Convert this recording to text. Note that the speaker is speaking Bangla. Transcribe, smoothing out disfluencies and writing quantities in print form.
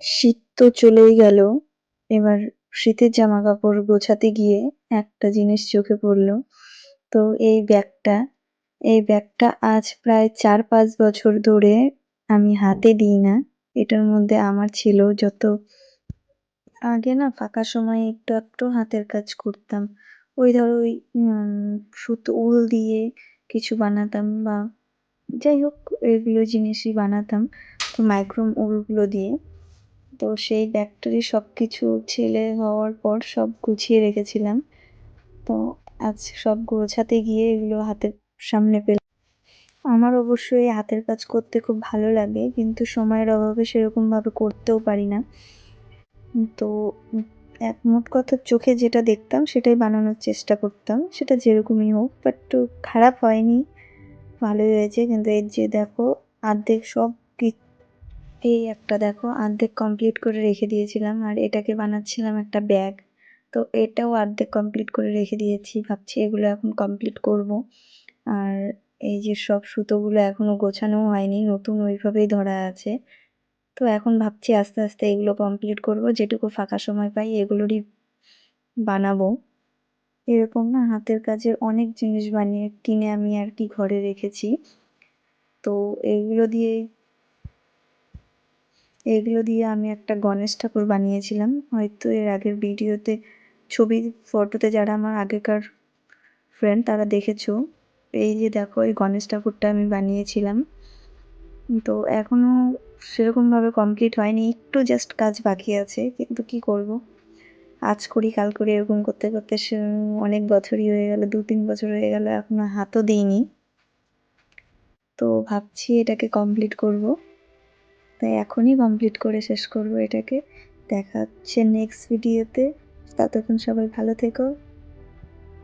শীত তো চলেই গেল। এবার শীতের জামাকাপড় গোছাতে গিয়ে একটা জিনিস চোখে পড়লো। তো এই ব্যাগটা আজ প্রায় ৪-৫ বছর ধরে আমি হাতে দিই না। এটার মধ্যে আমার ছিল যত আগে না ফাঁকা সময়ে একটু হাতের কাজ করতাম। ওই ধরো ওই সুতো উল দিয়ে কিছু বানাতাম বা যাই হোক এগুলো জিনিসই বানাতাম। তো মাইক্রোম উলগুলো দিয়ে। তো সেই ব্যাগটারই সবকিছু ছেলে হওয়ার পর সব গুছিয়ে রেখেছিলাম। তো আজ সব গোছাতে গিয়ে এগুলো হাতের সামনে পেলাম। আমার অবশ্য এই হাতের কাজ করতে খুব ভালো লাগে, কিন্তু সময়ের অভাবে সেরকম ভাবে করতেও পারি না। তো এক মোট কথা চোখে যেটা দেখতাম সেটাই বানানোর চেষ্টা করতাম, সেটা যেরকমই হোক। বাট খারাপ হয়নি, ভালোই হয়েছে। কিন্তু এর যে দেখো অর্ধেক সব এই একটা দেখো অর্ধেক কমপ্লিট করে রেখে দিয়েছিলাম, আর এটাকে বানাচ্ছিলাম একটা ব্যাগ। তো এটাও অর্ধেক কমপ্লিট করে রেখে দিয়েছি, ভাবছি এগুলো এখন কমপ্লিট করব। আর এই যে সব সুতোগুলো এখনো গোছানোও হয়নি, নতুন ওইভাবেই ধরা আছে। তো এখন ভাবছি আস্তে আস্তে এগুলো কমপ্লিট করব, যেটুকু ফাঁকা সময় পাই এগুলোরই বানাবো। এরকম না হাতের কাজের অনেক জিনিস বানিয়ে কিনে আমি আর কি ঘরে রেখেছি। তো এগুলো দিয়ে আমি একটা গণেশ ঠাকুর বানিয়েছিলাম। হয়তো এর আগের ভিডিওতে ফটোতে যারা আমার আগেকার ফ্রেন্ড তারা দেখেছো। এই যে দেখো এই গণেশ ঠাকুরটা আমি বানিয়েছিলাম। তো এখনো সেরকমভাবে কমপ্লিট হয়নি, একটু জাস্ট কাজ বাকি আছে। কিন্তু কি করব, আজ করি কাল করি এরকম করতে করতে অনেক বছরই হয়ে গেল, 2-3 বছর হয়ে গেল, এখনো হাতও দিইনি। তো ভাবছি এটাকে কমপ্লিট করব, তাই এখনই কমপ্লিট করে শেষ করব এটাকে। দেখা হচ্ছে নেক্সট ভিডিওতে। ততক্ষণ সবাই ভালো থেকো।